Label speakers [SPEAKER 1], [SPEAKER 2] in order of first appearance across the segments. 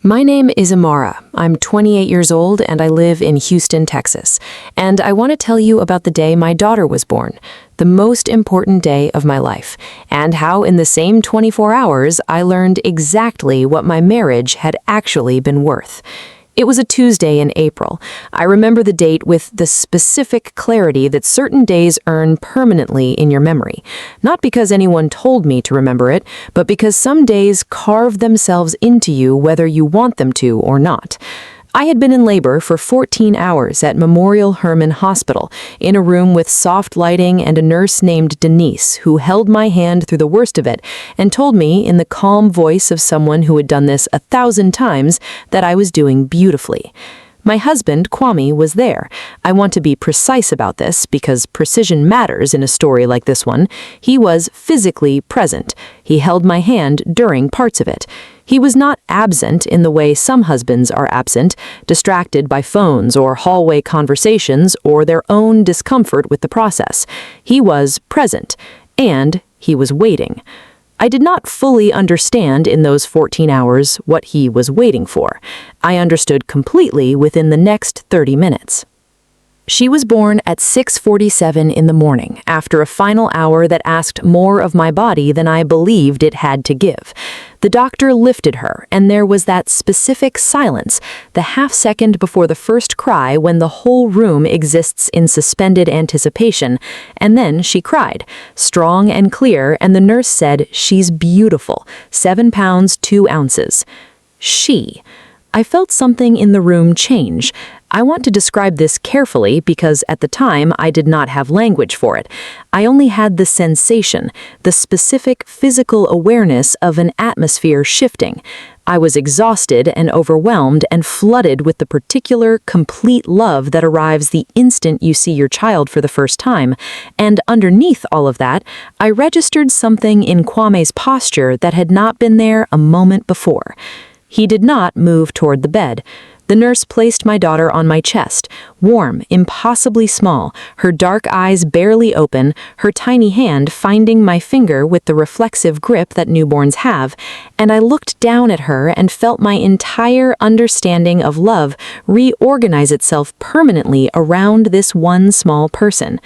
[SPEAKER 1] My name is Amara. I'm 28 years old and I live in Houston, Texas. And I want to tell you about the day my daughter was born, the most important day of my life, and how in the same 24 hours I learned exactly what my marriage had actually been worth. It was a Tuesday in April. I remember the date with the specific clarity that certain days earn permanently in your memory. Not because anyone told me to remember it, but because some days carve themselves into you whether you want them to or not. I had been in labor for 14 hours at Memorial Hermann Hospital, in a room with soft lighting and a nurse named Denise, who held my hand through the worst of it and told me in the calm voice of someone who had done this 1,000 times that I was doing beautifully. My husband, Kwame, was there. I want to be precise about this because precision matters in a story like this one. He was physically present. He held my hand during parts of it. He was not absent in the way some husbands are absent, distracted by phones or hallway conversations or their own discomfort with the process. He was present, and he was waiting. I did not fully understand in those 14 hours what he was waiting for. I understood completely within the next 30 minutes. She was born at 6:47 in the morning, after a final hour that asked more of my body than I believed it had to give. The doctor lifted her, and there was that specific silence, the half second before the first cry when the whole room exists in suspended anticipation, and then she cried, strong and clear, and the nurse said, "She's beautiful, 7 pounds 2 ounces. She. I felt something in the room change. I want to describe this carefully because at the time I did not have language for it. I only had the sensation, the specific physical awareness of an atmosphere shifting. I was exhausted and overwhelmed and flooded with the particular, complete love that arrives the instant you see your child for the first time. And underneath all of that, I registered something in Kwame's posture that had not been there a moment before. He did not move toward the bed. The nurse placed my daughter on my chest, warm, impossibly small, her dark eyes barely open, her tiny hand finding my finger with the reflexive grip that newborns have, and I looked down at her and felt my entire understanding of love reorganize itself permanently around this one small person.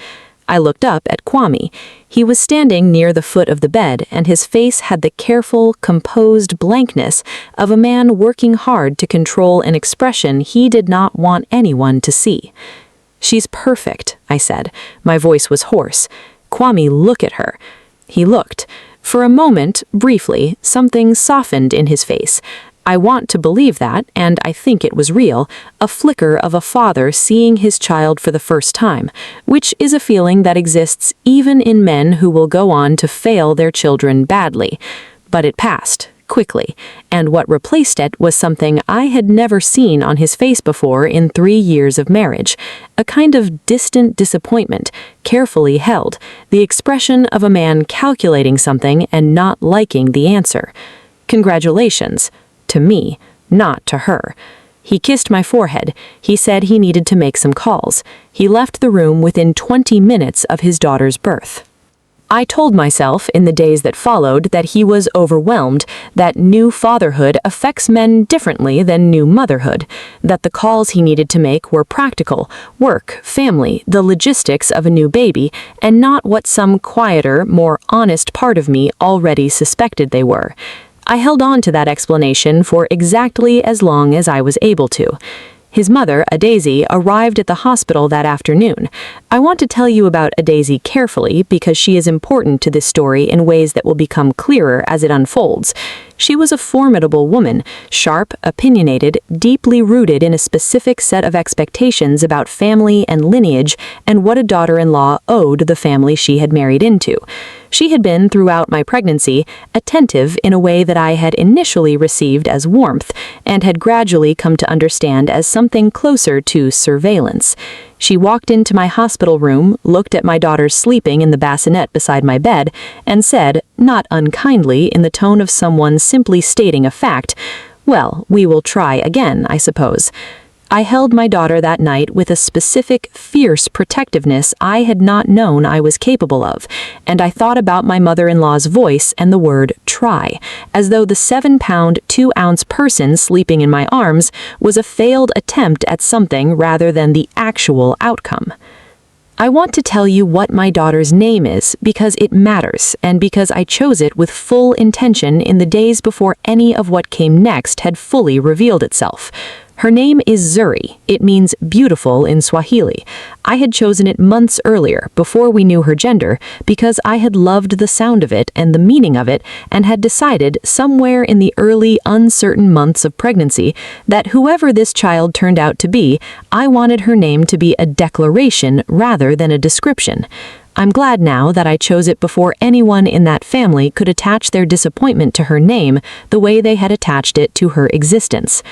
[SPEAKER 1] I looked up at Kwame. He was standing near the foot of the bed, and his face had the careful, composed blankness of a man working hard to control an expression he did not want anyone to see. "She's perfect," I said. My voice was hoarse. "Kwame, look at her." He looked. For a moment, briefly, something softened in his face. I want to believe that, and I think it was real, a flicker of a father seeing his child for the first time, which is a feeling that exists even in men who will go on to fail their children badly. But it passed, quickly, and what replaced it was something I had never seen on his face before in 3 years of marriage, a kind of distant disappointment, carefully held, the expression of a man calculating something and not liking the answer. Congratulations. To me, not to her. He kissed my forehead. He said he needed to make some calls. He left the room within 20 minutes of his daughter's birth. I told myself in the days that followed that he was overwhelmed, that new fatherhood affects men differently than new motherhood, that the calls he needed to make were practical, work, family, the logistics of a new baby, and not what some quieter, more honest part of me already suspected they were. I held on to that explanation for exactly as long as I was able to. His mother, Adaisy, arrived at the hospital that afternoon. I want to tell you about Adaisy carefully because she is important to this story in ways that will become clearer as it unfolds. She was a formidable woman, sharp, opinionated, deeply rooted in a specific set of expectations about family and lineage and what a daughter-in-law owed the family she had married into. She had been, throughout my pregnancy, attentive in a way that I had initially received as warmth and had gradually come to understand as something closer to surveillance. She walked into my hospital room, looked at my daughter sleeping in the bassinet beside my bed, and said, not unkindly in the tone of someone simply stating a fact, "Well, we will try again, I suppose." I held my daughter that night with a specific, fierce protectiveness I had not known I was capable of, and I thought about my mother-in-law's voice and the word try, as though the 7-pound, 2-ounce person sleeping in my arms was a failed attempt at something rather than the actual outcome. I want to tell you what my daughter's name is because it matters and because I chose it with full intention in the days before any of what came next had fully revealed itself. Her name is Zuri. It means beautiful in Swahili. I had chosen it months earlier, before we knew her gender, because I had loved the sound of it and the meaning of it, and had decided somewhere in the early, uncertain months of pregnancy that whoever this child turned out to be, I wanted her name to be a declaration rather than a description. I'm glad now that I chose it before anyone in that family could attach their disappointment to her name the way they had attached it to her existence.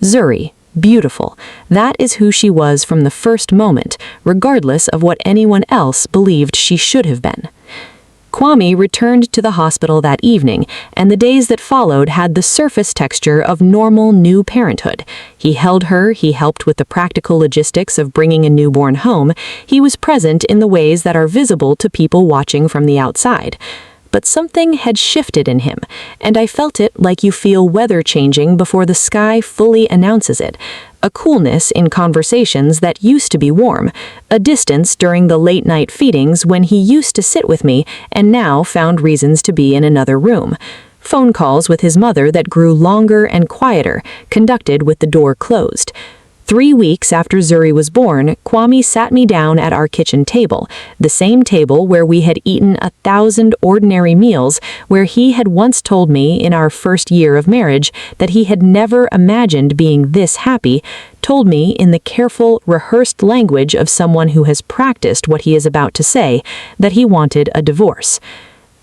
[SPEAKER 1] Zuri, beautiful. That is who she was from the first moment, regardless of what anyone else believed she should have been. Kwame returned to the hospital that evening, and the days that followed had the surface texture of normal new parenthood. He held her, he helped with the practical logistics of bringing a newborn home, he was present in the ways that are visible to people watching from the outside. But something had shifted in him, and I felt it like you feel weather changing before the sky fully announces it. A coolness in conversations that used to be warm, a distance during the late-night feedings when he used to sit with me and now found reasons to be in another room. Phone calls with his mother that grew longer and quieter, conducted with the door closed. 3 weeks after Zuri was born, Kwame sat me down at our kitchen table, the same table where we had eaten 1,000 ordinary meals, where he had once told me in our first year of marriage that he had never imagined being this happy, told me in the careful, rehearsed language of someone who has practiced what he is about to say, that he wanted a divorce.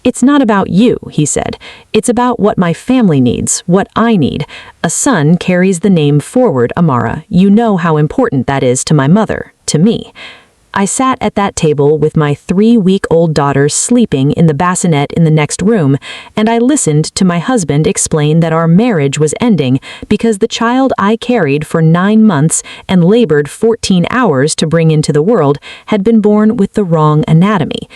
[SPEAKER 1] "It's not about you," he said. "It's about what my family needs, what I need. A son carries the name forward, Amara. You know how important that is to my mother, to me." I sat at that table with my 3-week-old daughter sleeping in the bassinet in the next room, and I listened to my husband explain that our marriage was ending because the child I carried for 9 months and labored 14 hours to bring into the world had been born with the wrong anatomy.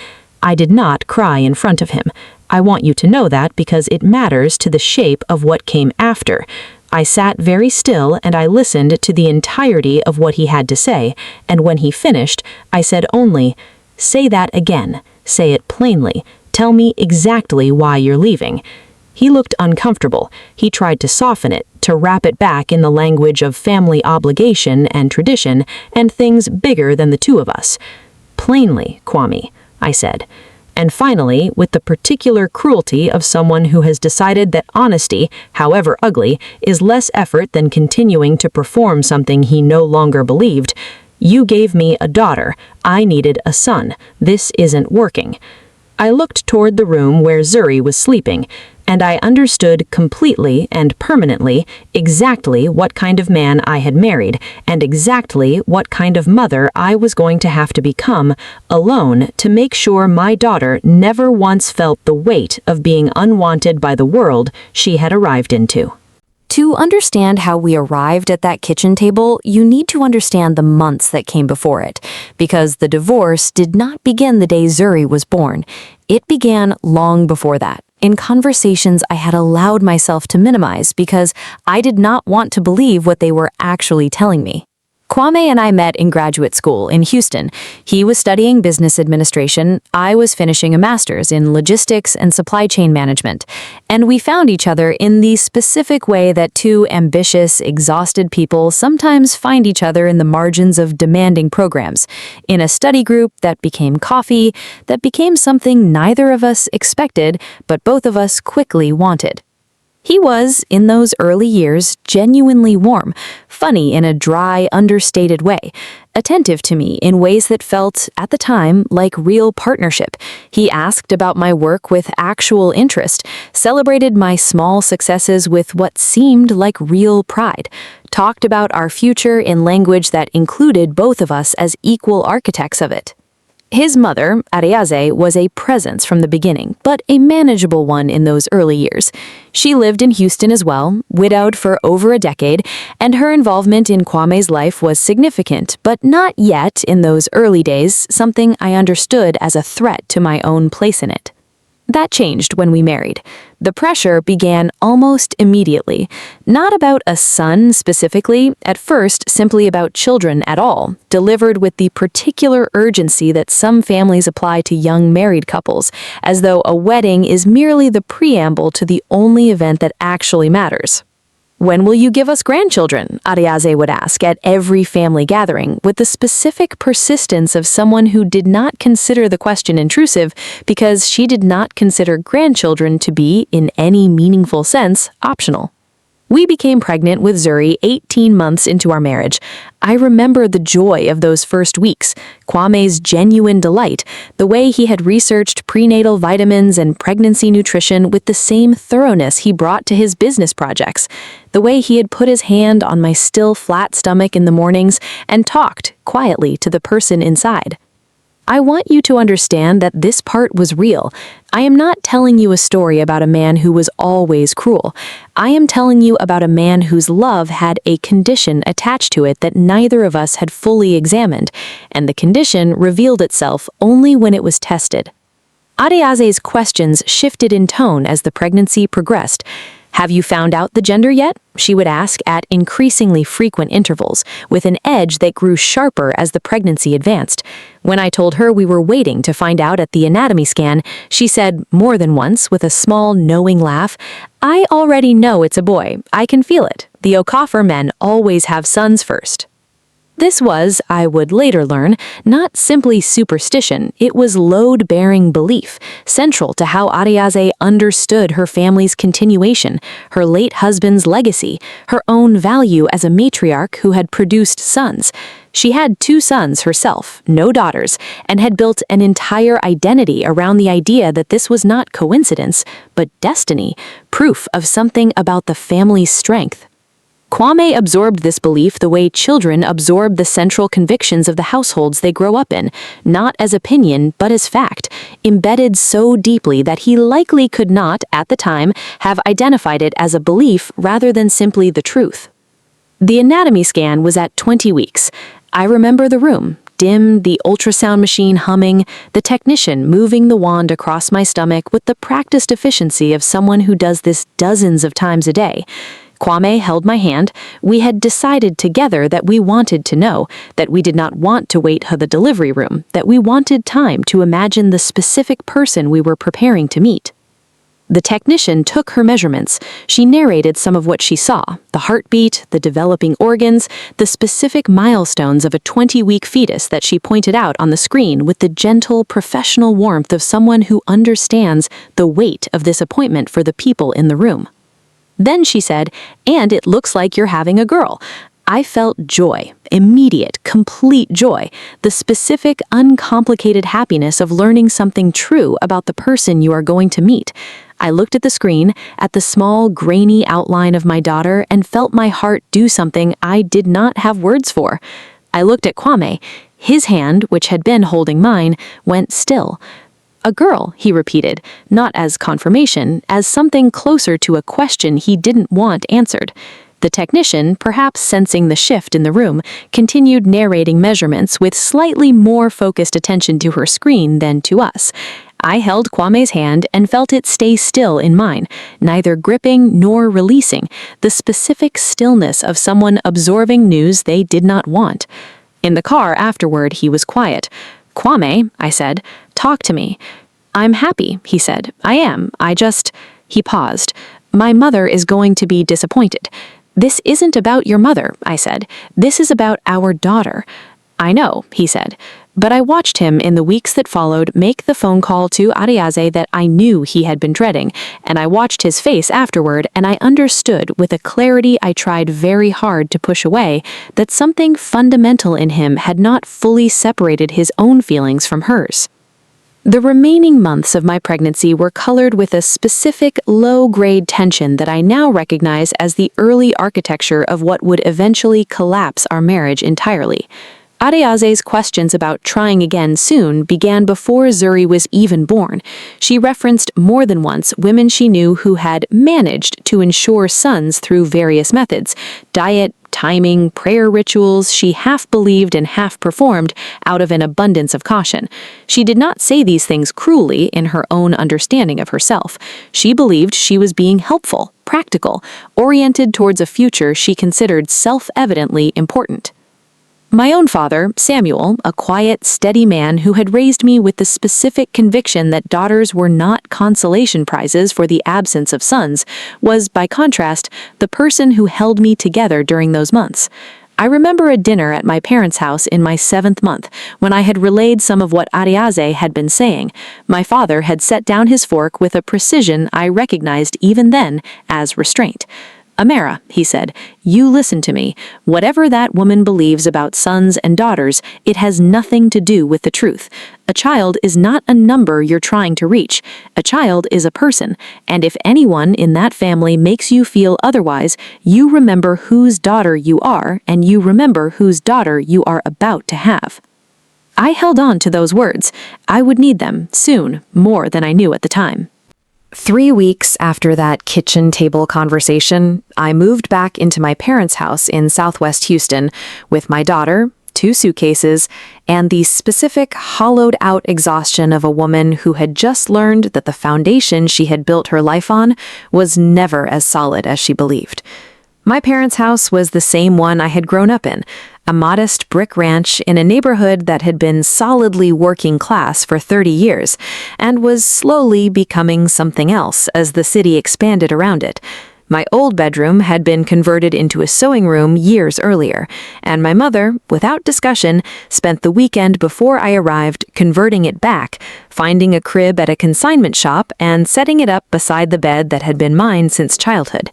[SPEAKER 1] I did not cry in front of him. I want you to know that because it matters to the shape of what came after. I sat very still and I listened to the entirety of what he had to say, and when he finished, I said only, "Say that again. Say it plainly. Tell me exactly why you're leaving." He looked uncomfortable. He tried to soften it, to wrap it back in the language of family obligation and tradition, and things bigger than the two of us. "Plainly, Kwame," I said. And finally, with the particular cruelty of someone who has decided that honesty, however ugly, is less effort than continuing to perform something he no longer believed, "You gave me a daughter. I needed a son. This isn't working." I looked toward the room where Zuri was sleeping, and I understood completely and permanently exactly what kind of man I had married, and exactly what kind of mother I was going to have to become, alone, to make sure my daughter never once felt the weight of being unwanted by the world she had arrived into.
[SPEAKER 2] To understand how we arrived at that kitchen table, you need to understand the months that came before it, because the divorce did not begin the day Zuri was born. It began long before that, in conversations I had allowed myself to minimize because I did not want to believe what they were actually telling me. Kwame and I met in graduate school in Houston. He was studying business administration, I was finishing a master's in logistics and supply chain management, and we found each other in the specific way that two ambitious, exhausted people sometimes find each other in the margins of demanding programs, in a study group that became coffee, that became something neither of us expected, but both of us quickly wanted. He was, in those early years, genuinely warm, funny in a dry, understated way, attentive to me in ways that felt, at the time, like real partnership. He asked about my work with actual interest, celebrated my small successes with what seemed like real pride, talked about our future in language that included both of us as equal architects of it. His mother, Ariaze, was a presence from the beginning, but a manageable one in those early years. She lived in Houston as well, widowed for over a decade, and her involvement in Kwame's life was significant, but not yet, in those early days, something I understood as a threat to my own place in it. That changed when we married. The pressure began almost immediately. Not about a son specifically, at first simply about children at all, delivered with the particular urgency that some families apply to young married couples, as though a wedding is merely the preamble to the only event that actually matters. "When will you give us grandchildren?" Ariaze would ask at every family gathering, with the specific persistence of someone who did not consider the question intrusive because she did not consider grandchildren to be, in any meaningful sense, optional. We became pregnant with Zuri 18 months into our marriage. I remember the joy of those first weeks, Kwame's genuine delight, the way he had researched prenatal vitamins and pregnancy nutrition with the same thoroughness he brought to his business projects, the way he had put his hand on my still flat stomach in the mornings and talked quietly to the person inside. I want you to understand that this part was real. I am not telling you a story about a man who was always cruel. I am telling you about a man whose love had a condition attached to it that neither of us had fully examined, and the condition revealed itself only when it was tested. Ariaze's questions shifted in tone as the pregnancy progressed. "Have you found out the gender yet?" she would ask at increasingly frequent intervals, with an edge that grew sharper as the pregnancy advanced. When I told her we were waiting to find out at the anatomy scan, she said more than once with a small, knowing laugh, "I already know it's a boy. I can feel it. The Okafor men always have sons first." This was, I would later learn, not simply superstition, it was load-bearing belief, central to how Ariaze understood her family's continuation, her late husband's legacy, her own value as a matriarch who had produced sons. She had 2 sons herself, no daughters, and had built an entire identity around the idea that this was not coincidence, but destiny, proof of something about the family's strength. Kwame absorbed this belief the way children absorb the central convictions of the households they grow up in, not as opinion but as fact, embedded so deeply that he likely could not, at the time, have identified it as a belief rather than simply the truth. The anatomy scan was at 20 weeks. I remember the room, dim, the ultrasound machine humming, the technician moving the wand across my stomach with the practiced efficiency of someone who does this dozens of times a day. Kwame held my hand. We had decided together that we wanted to know, that we did not want to wait for the delivery room, that we wanted time to imagine the specific person we were preparing to meet. The technician took her measurements. She narrated some of what she saw, the heartbeat, the developing organs, the specific milestones of a 20-week fetus that she pointed out on the screen with the gentle, professional warmth of someone who understands the weight of this appointment for the people in the room. Then she said, "And it looks like you're having a girl." I felt joy, immediate, complete joy, the specific, uncomplicated happiness of learning something true about the person you are going to meet. I looked at the screen, at the small, grainy outline of my daughter, and felt my heart do something I did not have words for. I looked at Kwame. His hand, which had been holding mine, went still. "A girl," he repeated, not as confirmation, as something closer to a question he didn't want answered. The technician, perhaps sensing the shift in the room, continued narrating measurements with slightly more focused attention to her screen than to us. I held Kwame's hand and felt it stay still in mine, neither gripping nor releasing, the specific stillness of someone absorbing news they did not want. In the car afterward, he was quiet. "Kwame," I said, "talk to me." "I'm happy," he said. "I am. He paused. "My mother is going to be disappointed." "This isn't about your mother," I said. "This is about our daughter." "I know," he said. But I watched him in the weeks that followed make the phone call to Ariaze that I knew he had been dreading, and I watched his face afterward, and I understood with a clarity I tried very hard to push away that something fundamental in him had not fully separated his own feelings from hers. The remaining months of my pregnancy were colored with a specific low-grade tension that I now recognize as the early architecture of what would eventually collapse our marriage entirely.
[SPEAKER 1] Adeaze's questions about trying again soon began before Zuri was even born. She referenced more than once women she knew who had managed to ensure sons through various methods: diet, timing, prayer rituals she half believed and half performed out of an abundance of caution. She did not say these things cruelly in her own understanding of herself. She believed she was being helpful, practical, oriented towards a future she considered self-evidently important. My own father, Samuel, a quiet, steady man who had raised me with the specific conviction that daughters were not consolation prizes for the absence of sons, was, by contrast, the person who held me together during those months. I remember a dinner at my parents' house in my 7th month, when I had relayed some of what Adeaze had been saying. My father had set down his fork with a precision I recognized even then as restraint. "Amara," he said, "you listen to me. Whatever that woman believes about sons and daughters, it has nothing to do with the truth. A child is not a number you're trying to reach. A child is a person, and if anyone in that family makes you feel otherwise, you remember whose daughter you are, and you remember whose daughter you are about to have." I held on to those words. I would need them, soon, more than I knew at the time. 3 weeks after that kitchen table conversation, I moved back into my parents' house in Southwest Houston with my daughter, 2 suitcases, and the specific hollowed-out exhaustion of a woman who had just learned that the foundation she had built her life on was never as solid as she believed. My parents' house was the same one I had grown up in, a modest brick ranch in a neighborhood that had been solidly working class for 30 years, and was slowly becoming something else as the city expanded around it. My old bedroom had been converted into a sewing room years earlier, and my mother, without discussion, spent the weekend before I arrived converting it back, finding a crib at a consignment shop and setting it up beside the bed that had been mine since childhood.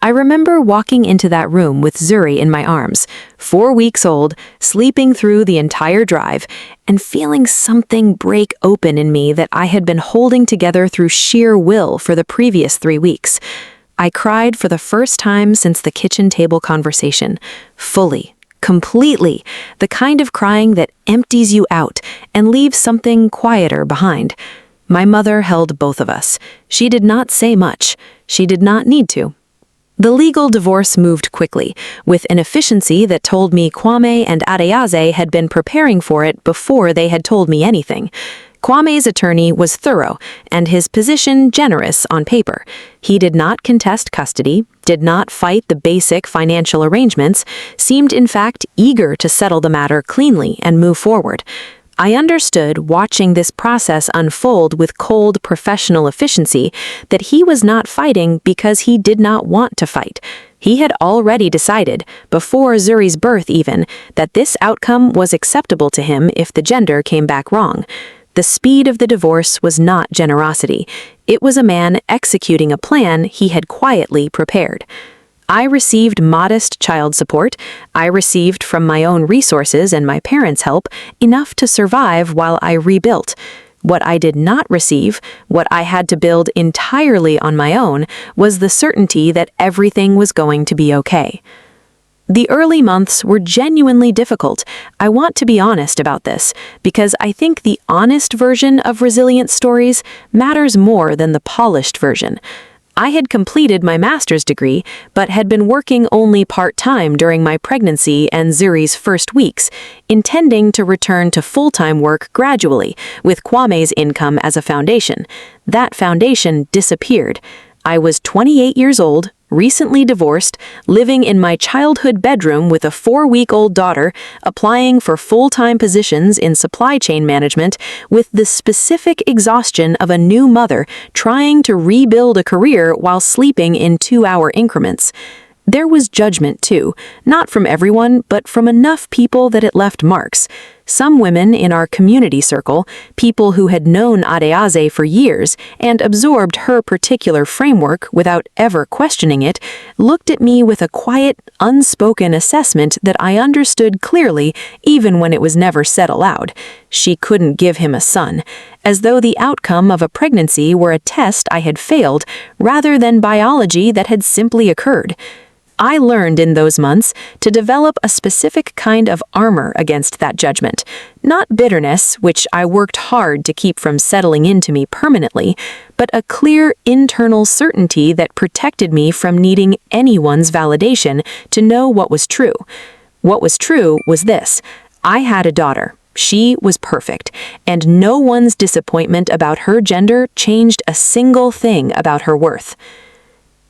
[SPEAKER 1] I remember walking into that room with Zuri in my arms, 4 weeks old, sleeping through the entire drive, and feeling something break open in me that I had been holding together through sheer will for the previous 3 weeks. I cried for the first time since the kitchen table conversation, fully, completely, the kind of crying that empties you out and leaves something quieter behind. My mother held both of us. She did not say much. She did not need to. The legal divorce moved quickly, with an efficiency that told me Kwame and Adeaze had been preparing for it before they had told me anything. Kwame's attorney was thorough, and his position generous on paper. He did not contest custody, did not fight the basic financial arrangements, seemed in fact eager to settle the matter cleanly and move forward. I understood, watching this process unfold with cold professional efficiency, that he was not fighting because he did not want to fight. He had already decided, before Zuri's birth even, that this outcome was acceptable to him if the gender came back wrong. The speed of the divorce was not generosity. It was a man executing a plan he had quietly prepared. I received modest child support. I received from my own resources and my parents' help enough to survive while I rebuilt. What I did not receive, what I had to build entirely on my own, was the certainty that everything was going to be okay. The early months were genuinely difficult. I want to be honest about this, because I think the honest version of resilient stories matters more than the polished version. I had completed my master's degree, but had been working only part-time during my pregnancy and Zuri's first weeks, intending to return to full-time work gradually, with Kwame's income as a foundation. That foundation disappeared. I was 28 years old, recently divorced, living in my childhood bedroom with a 4-week-old daughter, applying for full-time positions in supply chain management, with the specific exhaustion of a new mother trying to rebuild a career while sleeping in 2-hour increments. There was judgment, too, not from everyone, but from enough people that it left marks. Some women in our community circle, people who had known Adeaze for years and absorbed her particular framework without ever questioning it, looked at me with a quiet, unspoken assessment that I understood clearly even when it was never said aloud. She couldn't give him a son, as though the outcome of a pregnancy were a test I had failed rather than biology that had simply occurred. I learned in those months to develop a specific kind of armor against that judgment. Not bitterness, which I worked hard to keep from settling into me permanently, but a clear internal certainty that protected me from needing anyone's validation to know what was true. What was true was this: I had a daughter. She was perfect, and no one's disappointment about her gender changed a single thing about her worth.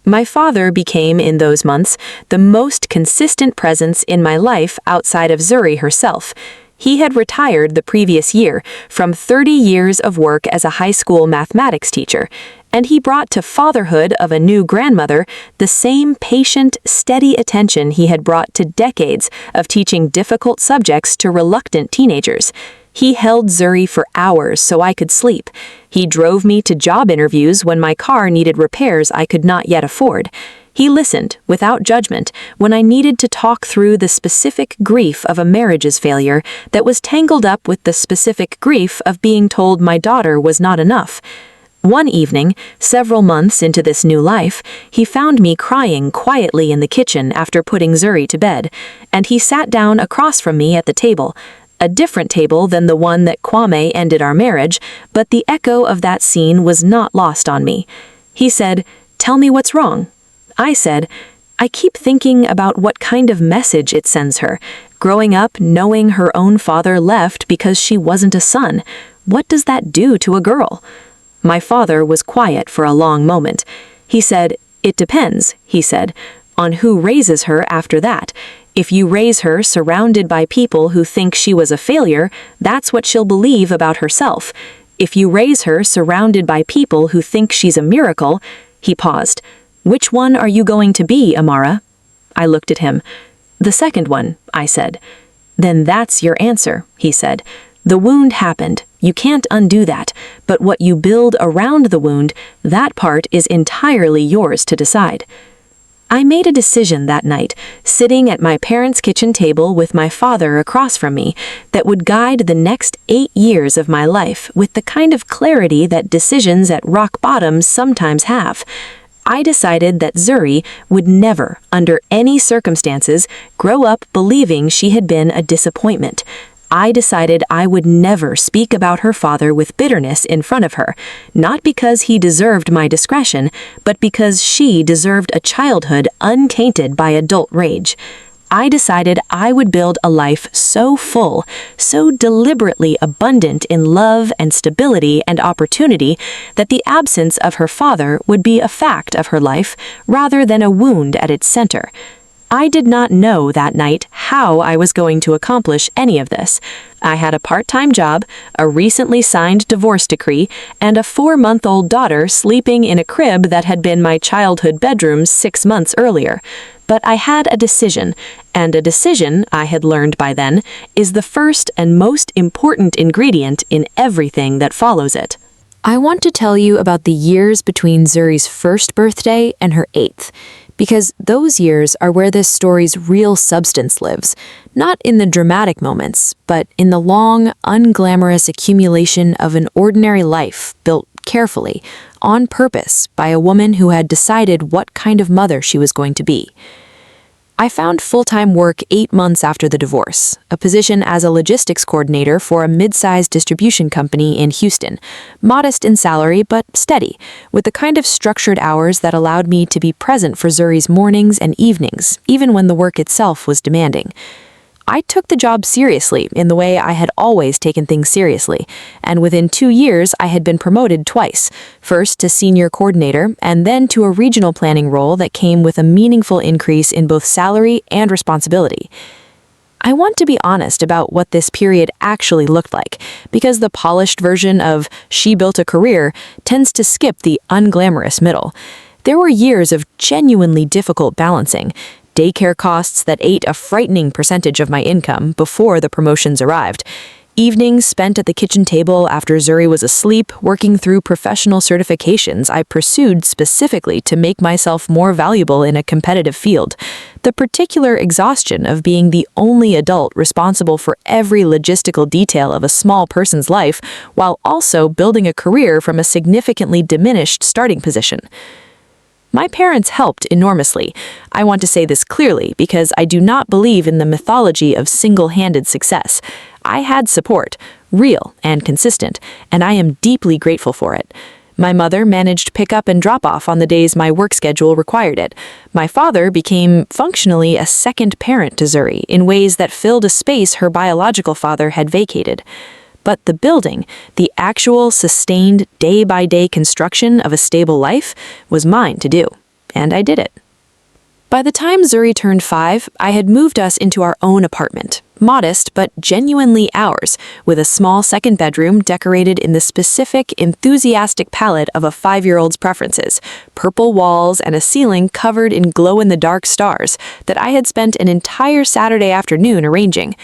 [SPEAKER 1] My father became, in those months, the most consistent presence in my life outside of Zuri herself. He had retired the previous year from 30 years of work as a high school mathematics teacher, and he brought to fatherhood of a new grandmother the same patient, steady attention he had brought to decades of teaching difficult subjects to reluctant teenagers. He held Zuri for hours so I could sleep. He drove me to job interviews when my car needed repairs I could not yet afford. He listened, without judgment, when I needed to talk through the specific grief of a marriage's failure that was tangled up with the specific grief of being told my daughter was not enough. One evening, several months into this new life, he found me crying quietly in the kitchen after putting Zuri to bed, and he sat down across from me at the table. A different table than the one that Kwame ended our marriage, but the echo of that scene was not lost on me. He said, "Tell me what's wrong." I said, "I keep thinking about what kind of message it sends her. Growing up knowing her own father left because she wasn't a son. What does that do to a girl?" My father was quiet for a long moment. He said, "It depends," he said, "on who raises her after that. If you raise her surrounded by people who think she was a failure, that's what she'll believe about herself. If you raise her surrounded by people who think she's a miracle—" He paused. "Which one are you going to be, Amara?" I looked at him. "The second one," I said. "Then that's your answer," he said. "The wound happened. You can't undo that. But what you build around the wound, that part is entirely yours to decide." I made a decision that night, sitting at my parents' kitchen table with my father across from me, that would guide the next 8 years of my life with the kind of clarity that decisions at rock bottom sometimes have. I decided that Zuri would never, under any circumstances, grow up believing she had been a disappointment. I decided I would never speak about her father with bitterness in front of her, not because he deserved my discretion, but because she deserved a childhood untainted by adult rage. I decided I would build a life so full, so deliberately abundant in love and stability and opportunity, that the absence of her father would be a fact of her life rather than a wound at its center. I did not know that night how I was going to accomplish any of this. I had a part-time job, a recently signed divorce decree, and a 4-month-old daughter sleeping in a crib that had been my childhood bedroom 6 months earlier. But I had a decision, and a decision, I had learned by then, is the first and most important ingredient in everything that follows it.
[SPEAKER 2] I want to tell you about the years between Zuri's first birthday and her 8th, because those years are where this story's real substance lives, not in the dramatic moments, but in the long, unglamorous accumulation of an ordinary life built carefully, on purpose, by a woman who had decided what kind of mother she was going to be. I found full-time work 8 months after the divorce, a position as a logistics coordinator for a mid-sized distribution company in Houston, modest in salary but steady, with the kind of structured hours that allowed me to be present for Zuri's mornings and evenings, even when the work itself was demanding. I took the job seriously in the way I had always taken things seriously, and within 2 years I had been promoted twice, first to senior coordinator and then to a regional planning role that came with a meaningful increase in both salary and responsibility. I want to be honest about what this period actually looked like, because the polished version of "she built a career" tends to skip the unglamorous middle. There were years of genuinely difficult balancing, daycare costs that ate a frightening percentage of my income before the promotions arrived, evenings spent at the kitchen table after Zuri was asleep working through professional certifications I pursued specifically to make myself more valuable in a competitive field, the particular exhaustion of being the only adult responsible for every logistical detail of a small person's life while also building a career from a significantly diminished starting position.
[SPEAKER 1] My parents helped enormously. I want to say this clearly because I do not believe in the mythology of single-handed success. I had support, real and consistent, and I am deeply grateful for it. My mother managed pick-up and drop-off on the days my work schedule required it. My father became functionally a second parent to Zuri in ways that filled a space her biological father had vacated. But the building, the actual sustained day-by-day construction of a stable life, was mine to do, and I did it. By the time Zuri turned 5, I had moved us into our own apartment. Modest, but genuinely ours, with a small second bedroom decorated in the specific, enthusiastic palette of a 5-year-old's preferences, purple walls and a ceiling covered in glow-in-the-dark stars that I had spent an entire Saturday afternoon arranging.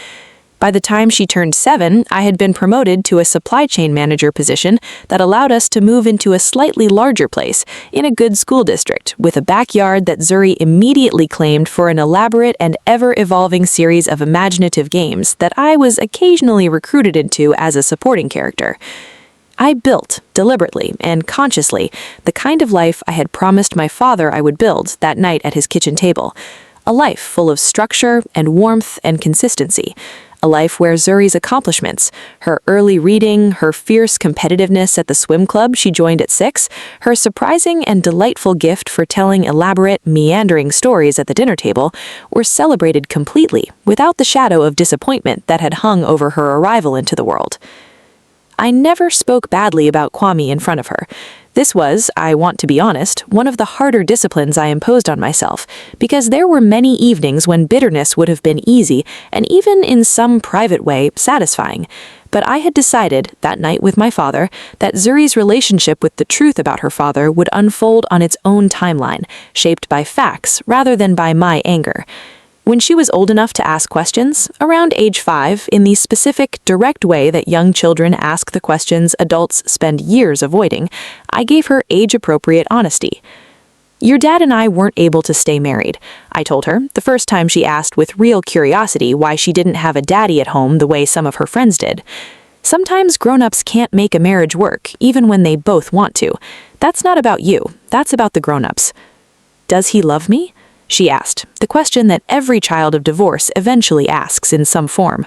[SPEAKER 1] By the time she turned 7, I had been promoted to a supply chain manager position that allowed us to move into a slightly larger place in a good school district with a backyard that Zuri immediately claimed for an elaborate and ever-evolving series of imaginative games that I was occasionally recruited into as a supporting character. I built, deliberately and consciously, the kind of life I had promised my father I would build that night at his kitchen table. A life full of structure and warmth and consistency. A life where Zuri's accomplishments, her early reading, her fierce competitiveness at the swim club she joined at 6, her surprising and delightful gift for telling elaborate, meandering stories at the dinner table, were celebrated completely, without the shadow of disappointment that had hung over her arrival into the world. I never spoke badly about Kwame in front of her. This was, I want to be honest, one of the harder disciplines I imposed on myself, because there were many evenings when bitterness would have been easy and even in some private way satisfying. But I had decided, that night with my father, that Zuri's relationship with the truth about her father would unfold on its own timeline, shaped by facts rather than by my anger. When she was old enough to ask questions, around age 5, in the specific, direct way that young children ask the questions adults spend years avoiding, I gave her age-appropriate honesty. "Your dad and I weren't able to stay married," I told her, the first time she asked with real curiosity why she didn't have a daddy at home the way some of her friends did. "Sometimes grown-ups can't make a marriage work, even when they both want to. That's not about you, that's about the grown-ups." "Does he love me?" she asked, the question that every child of divorce eventually asks in some form.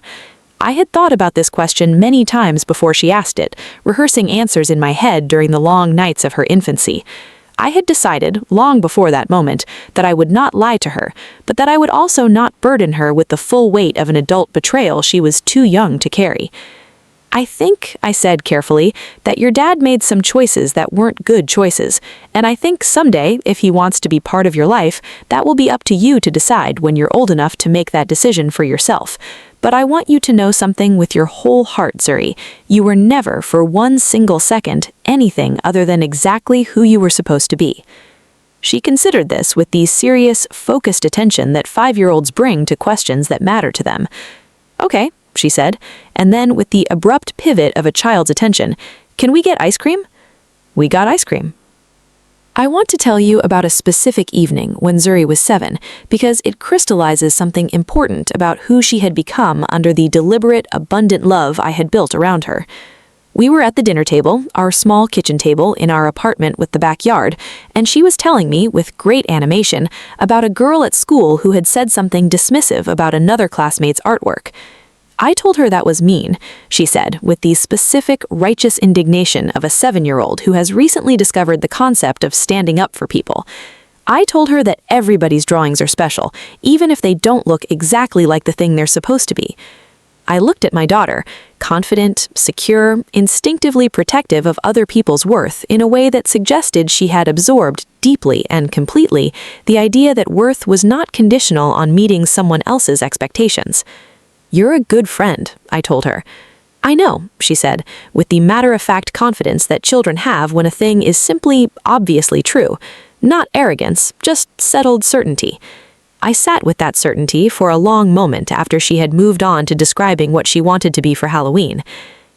[SPEAKER 1] I had thought about this question many times before she asked it, rehearsing answers in my head during the long nights of her infancy. I had decided, long before that moment, that I would not lie to her, but that I would also not burden her with the full weight of an adult betrayal she was too young to carry. "I think," I said carefully, "that your dad made some choices that weren't good choices, and I think someday, if he wants to be part of your life, that will be up to you to decide when you're old enough to make that decision for yourself. But I want you to know something with your whole heart, Zuri. You were never, for one single second, anything other than exactly who you were supposed to be." She considered this with the serious, focused attention that 5-year-olds bring to questions that matter to them. "Okay," she said, and then with the abrupt pivot of a child's attention, "Can we get ice cream?" We got ice cream. I want to tell you about a specific evening when Zuri was 7, because it crystallizes something important about who she had become under the deliberate, abundant love I had built around her. We were at the dinner table, our small kitchen table in our apartment with the backyard, and she was telling me, with great animation, about a girl at school who had said something dismissive about another classmate's artwork. I told her that was mean, she said, with the specific, righteous indignation of a 7-year-old who has recently discovered the concept of standing up for people. I told her that everybody's drawings are special, even if they don't look exactly like the thing they're supposed to be. I looked at my daughter, confident, secure, instinctively protective of other people's worth in a way that suggested she had absorbed deeply and completely the idea that worth was not conditional on meeting someone else's expectations. "You're a good friend," I told her. "I know," she said, with the matter-of-fact confidence that children have when a thing is simply, obviously true. Not arrogance, just settled certainty. I sat with that certainty for a long moment after she had moved on to describing what she wanted to be for Halloween.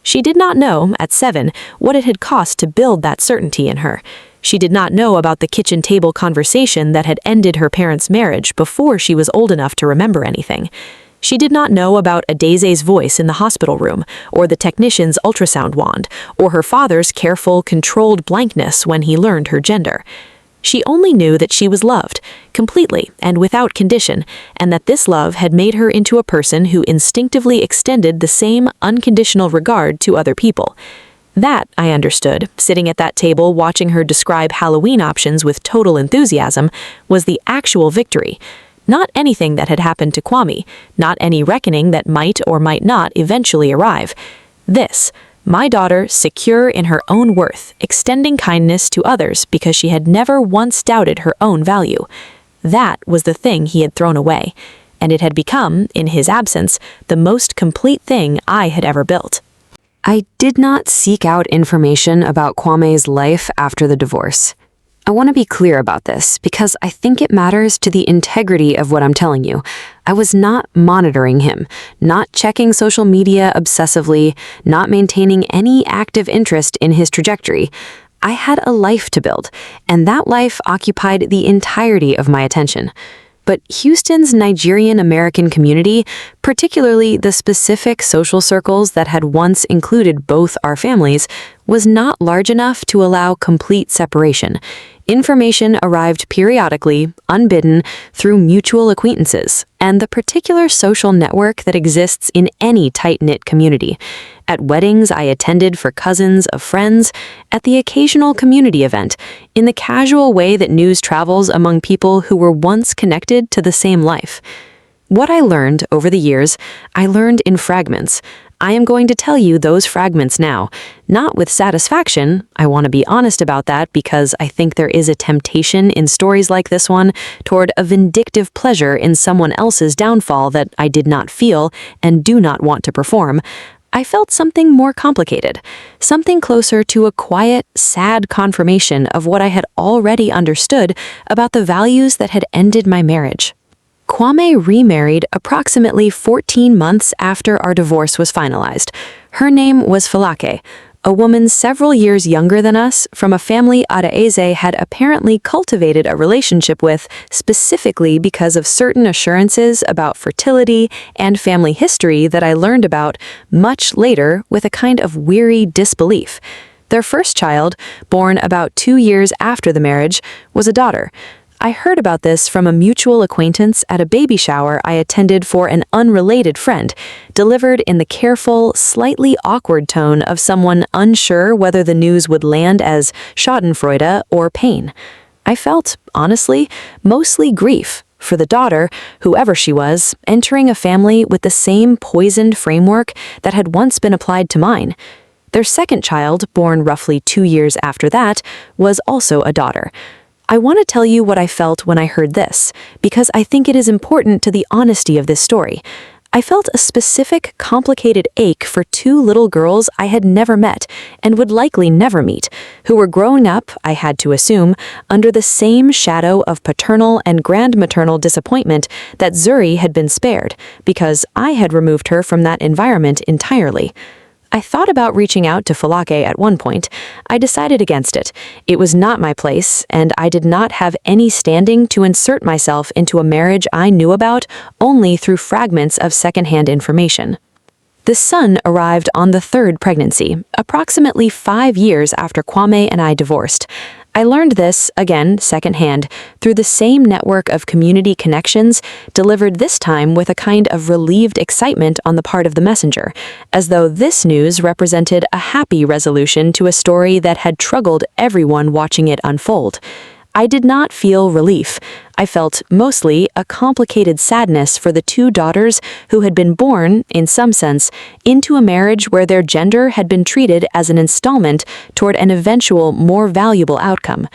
[SPEAKER 1] She did not know, at 7, what it had cost to build that certainty in her. She did not know about the kitchen table conversation that had ended her parents' marriage before she was old enough to remember anything. She did not know about Adese's voice in the hospital room, or the technician's ultrasound wand, or her father's careful, controlled blankness when he learned her gender.
[SPEAKER 2] She only knew that she was loved, completely and without condition, and that this love had made her into a person who instinctively extended the same unconditional regard to other people. That, I understood, sitting at that table watching her describe Halloween options with total enthusiasm, was the actual victory. Not anything that had happened to Kwame, not any reckoning that might or might not eventually arrive. This, my daughter, secure in her own worth, extending kindness to others because she had never once doubted her own value. That was the thing he had thrown away, and it had become, in his absence, the most complete thing I had ever built.
[SPEAKER 1] I did not seek out information about Kwame's life after the divorce. I want to be clear about this because I think it matters to the integrity of what I'm telling you. I was not monitoring him, not checking social media obsessively, not maintaining any active interest in his trajectory. I had a life to build, and that life occupied the entirety of my attention. But Houston's Nigerian-American community, particularly the specific social circles that had once included both our families, was not large enough to allow complete separation. Information arrived periodically, unbidden, through mutual acquaintances, and the particular social network that exists in any tight-knit community. At weddings I attended for cousins of friends, at the occasional community event, in the casual way that news travels among people who were once connected to the same life. What I learned over the years, I learned in fragments. I am going to tell you those fragments now, not with satisfaction. I want to be honest about that because I think there is a temptation in stories like this one toward a vindictive pleasure in someone else's downfall that I did not feel and do not want to perform. I felt something more complicated, something closer to a quiet, sad confirmation of what I had already understood about the values that had ended my marriage. Kwame remarried approximately 14 months after our divorce was finalized. Her name was Falake, a woman several years younger than us from a family Adaeze had apparently cultivated a relationship with specifically because of certain assurances about fertility and family history that I learned about much later with a kind of weary disbelief. Their first child, born about 2 years after the marriage, was a daughter. I heard about this from a mutual acquaintance at a baby shower I attended for an unrelated friend, delivered in the careful, slightly awkward tone of someone unsure whether the news would land as schadenfreude or pain. I felt, honestly, mostly grief for the daughter, whoever she was, entering a family with the same poisoned framework that had once been applied to mine. Their second child, born roughly 2 years after that, was also a daughter. I want to tell you what I felt when I heard this, because I think it is important to the honesty of this story. I felt a specific, complicated ache for 2 little girls I had never met and would likely never meet, who were growing up, I had to assume, under the same shadow of paternal and grandmaternal disappointment that Zuri had been spared, because I had removed her from that environment entirely. I thought about reaching out to Falake at one point. I decided against it. It was not my place, and I did not have any standing to insert myself into a marriage I knew about only through fragments of secondhand information. The son arrived on the 3rd pregnancy, approximately 5 years after Kwame and I divorced. I learned this, again, secondhand, through the same network of community connections, delivered this time with a kind of relieved excitement on the part of the messenger, as though this news represented a happy resolution to a story that had troubled everyone watching it unfold. I did not feel relief. I felt, mostly, a complicated sadness for the 2 daughters who had been born, in some sense, into a marriage where their gender had been treated as an installment toward an eventual, more valuable outcome.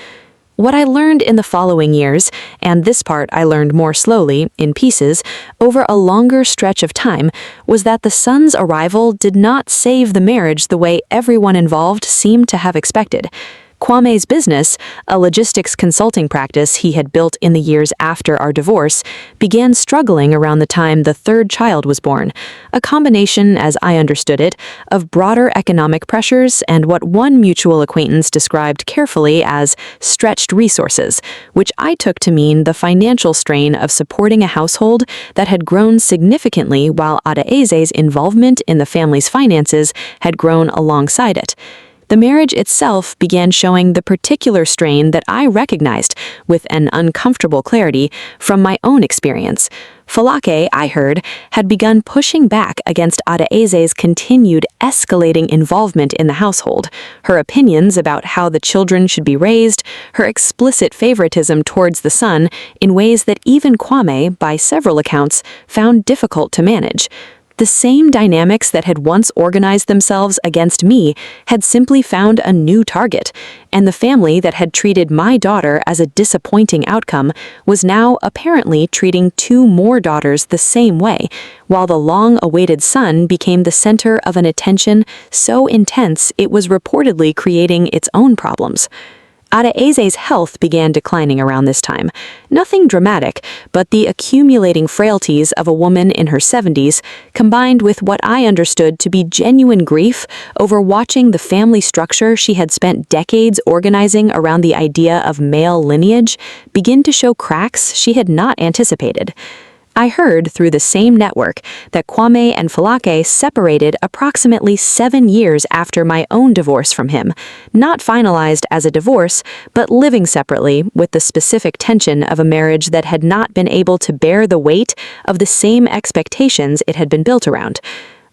[SPEAKER 1] What I learned in the following years, and this part I learned more slowly, in pieces, over a longer stretch of time, was that the son's arrival did not save the marriage the way everyone involved seemed to have expected. Kwame's business, a logistics consulting practice he had built in the years after our divorce, began struggling around the time the 3rd child was born, a combination, as I understood it, of broader economic pressures and what one mutual acquaintance described carefully as stretched resources, which I took to mean the financial strain of supporting a household that had grown significantly while Adaeze's involvement in the family's finances had grown alongside it.
[SPEAKER 2] The marriage itself began showing the particular strain that I recognized with an uncomfortable clarity from my own experience. Falake, I heard, had begun pushing back against Adaeze's continued escalating involvement in the household, her opinions about how the children should be raised, her explicit favoritism towards the son in ways that even Kwame, by several accounts, found difficult to manage. The same dynamics that had once organized themselves against me had simply found a new target, and the family that had treated my daughter as a disappointing outcome was now apparently treating two more daughters the same way, while the long-awaited son became the center of an attention so intense it was reportedly creating its own problems. Adaeze's health began declining around this time. Nothing dramatic, but the accumulating frailties of a woman in her 70s, combined with what I understood to be genuine grief over watching the family structure she had spent decades organizing around the idea of male lineage, begin to show cracks she had not anticipated. I heard through the same network that Kwame and Falake separated approximately 7 years after my own divorce from him, not finalized as a divorce, but living separately with the specific tension of a marriage that had not been able to bear the weight of the same expectations it had been built around.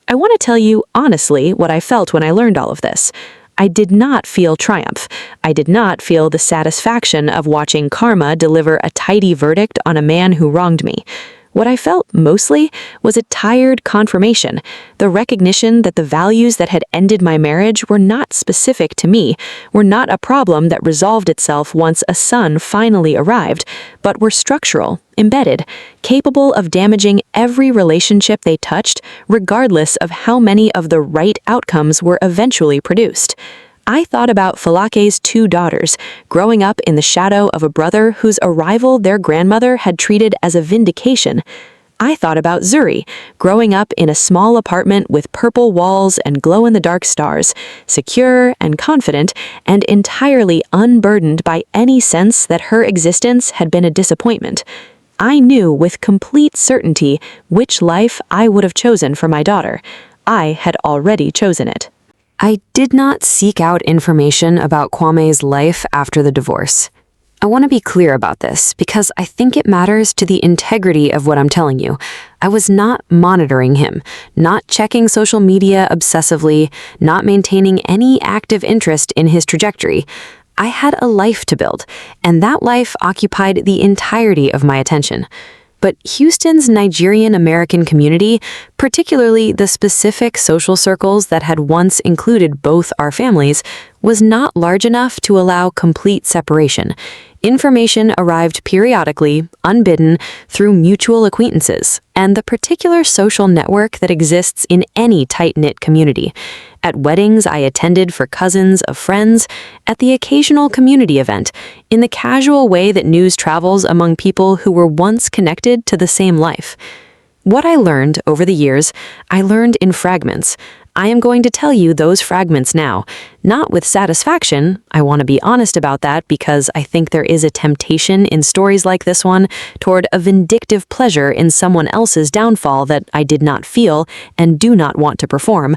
[SPEAKER 2] I want to tell you honestly what I felt when I learned all of this. I did not feel triumph. I did not feel the satisfaction of watching karma deliver a tidy verdict on a man who wronged me. What I felt mostly was a tired confirmation, the recognition that the values that had ended my marriage were not specific to me, were not a problem that resolved itself once a son finally arrived, but were structural, embedded, capable of damaging every relationship they touched, regardless of how many of the right outcomes were eventually produced. I thought about Falake's two daughters, growing up in the shadow of a brother whose arrival their grandmother had treated as a vindication. I thought about Zuri, growing up in a small apartment with purple walls and glow-in-the-dark stars, secure and confident, and entirely unburdened by any sense that her existence had been a disappointment. I knew with complete certainty which life I would have chosen for my daughter. I had already chosen it. I did not seek out information about Kwame's life after the divorce. I want to be clear about this because I think it matters to the integrity of what I'm telling you. I was not monitoring him, not checking social media obsessively, not maintaining any active interest in his trajectory. I had a life to build, and that life occupied the entirety of my attention. But Houston's Nigerian-American community, particularly the specific social circles that had once included both our families, was not large enough to allow complete separation. Information arrived periodically, unbidden, through mutual acquaintances, and the particular social network that exists in any tight-knit community. At weddings I attended for cousins of friends, at the occasional community event, in the casual way that news travels among people who were once connected to the same life. What I learned over the years, I learned in fragments. I am going to tell you those fragments now, not with satisfaction. I want to be honest about that because I think there is a temptation in stories like this one toward a vindictive pleasure in someone else's downfall that I did not feel and do not want to perform.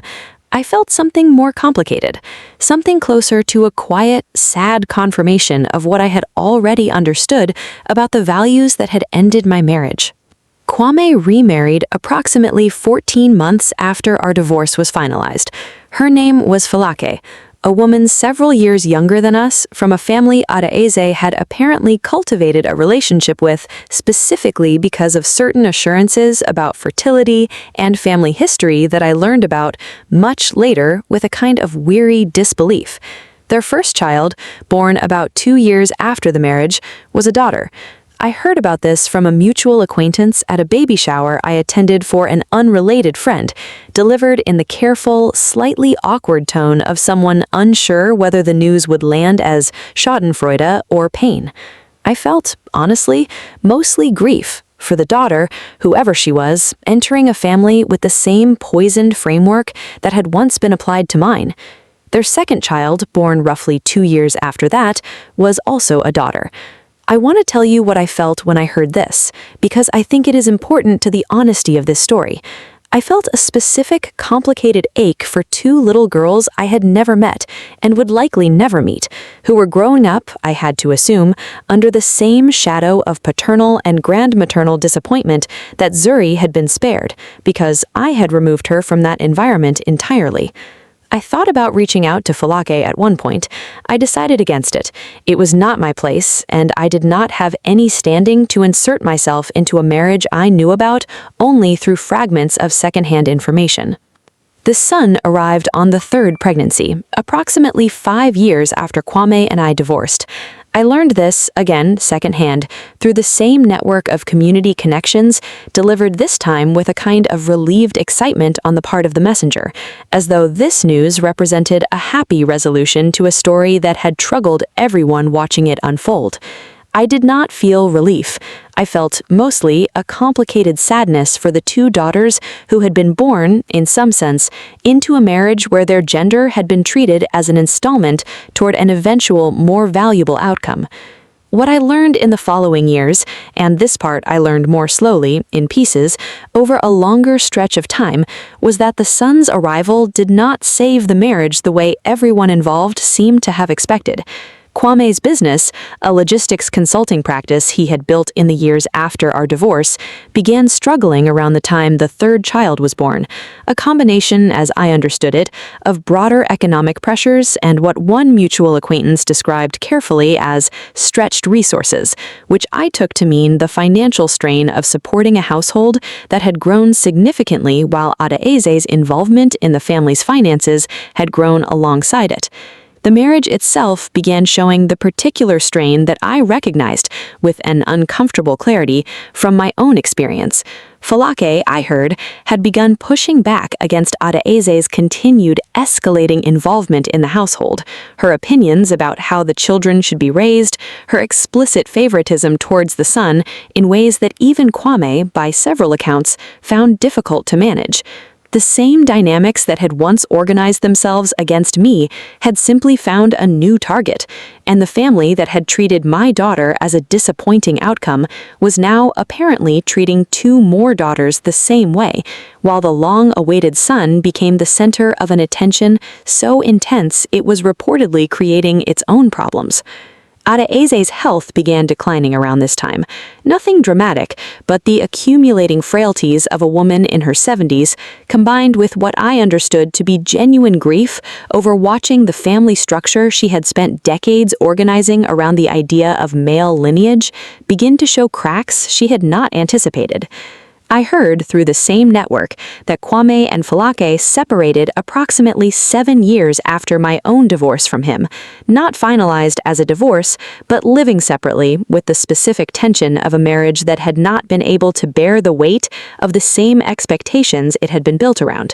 [SPEAKER 2] I felt something more complicated, something closer to a quiet, sad confirmation of what I had already understood about the values that had ended my marriage. Kwame remarried approximately 14 months after our divorce was finalized. Her name was Falake, a woman several years younger than us from a family Adaeze had apparently cultivated a relationship with specifically because of certain assurances about fertility and family history that I learned about much later with a kind of weary disbelief. Their first child, born about 2 years after the marriage, was a daughter. I heard about this from a mutual acquaintance at a baby shower I attended for an unrelated friend, delivered in the careful, slightly awkward tone of someone unsure whether the news would land as schadenfreude or pain. I felt, honestly, mostly grief for the daughter, whoever she was, entering a family with the same poisoned framework that had once been applied to mine. Their second child, born roughly 2 years after that, was also a daughter. I want to tell you what I felt when I heard this, because I think it is important to the honesty of this story. I felt a specific, complicated ache for two little girls I had never met and would likely never meet, who were growing up, I had to assume, under the same shadow of paternal and grandmaternal disappointment that Zuri had been spared, because I had removed her from that environment entirely. I thought about reaching out to Falake at one point. I decided against it. It was not my place, and I did not have any standing to insert myself into a marriage I knew about only through fragments of secondhand information. The son arrived on the third pregnancy, approximately 5 years after Kwame and I divorced. I learned this, again, secondhand, through the same network of community connections, delivered this time with a kind of relieved excitement on the part of the messenger, as though this news represented a happy resolution to a story that had troubled everyone watching it unfold. I did not feel relief. I felt mostly a complicated sadness for the two daughters who had been born, in some sense, into a marriage where their gender had been treated as an installment toward an eventual, more valuable outcome. What I learned in the following years, and this part I learned more slowly, in pieces, over a longer stretch of time, was that the son's arrival did not save the marriage the way everyone involved seemed to have expected. Kwame's business, a logistics consulting practice he had built in the years after our divorce, began struggling around the time the third child was born, a combination, as I understood it, of broader economic pressures and what one mutual acquaintance described carefully as stretched resources, which I took to mean the financial strain of supporting a household that had grown significantly while Adaeze's involvement in the family's finances had grown alongside it. The marriage itself began showing the particular strain that I recognized with an uncomfortable clarity from my own experience. Falake, I heard, had begun pushing back against Adaeze's continued escalating involvement in the household, her opinions about how the children should be raised, her explicit favoritism towards the son in ways that even Kwame, by several accounts, found difficult to manage. The same dynamics that had once organized themselves against me had simply found a new target, and the family that had treated my daughter as a disappointing outcome was now apparently treating two more daughters the same way, while the long-awaited son became the center of an attention so intense it was reportedly creating its own problems. Adaeze's health began declining around this time. Nothing dramatic, but the accumulating frailties of a woman in her 70s, combined with what I understood to be genuine grief over watching the family structure she had spent decades organizing around the idea of male lineage, begin to show cracks she had not anticipated. I heard through the same network that Kwame and Falake separated approximately 7 years after my own divorce from him, not finalized as a divorce, but living separately with the specific tension of a marriage that had not been able to bear the weight of the same expectations it had been built around.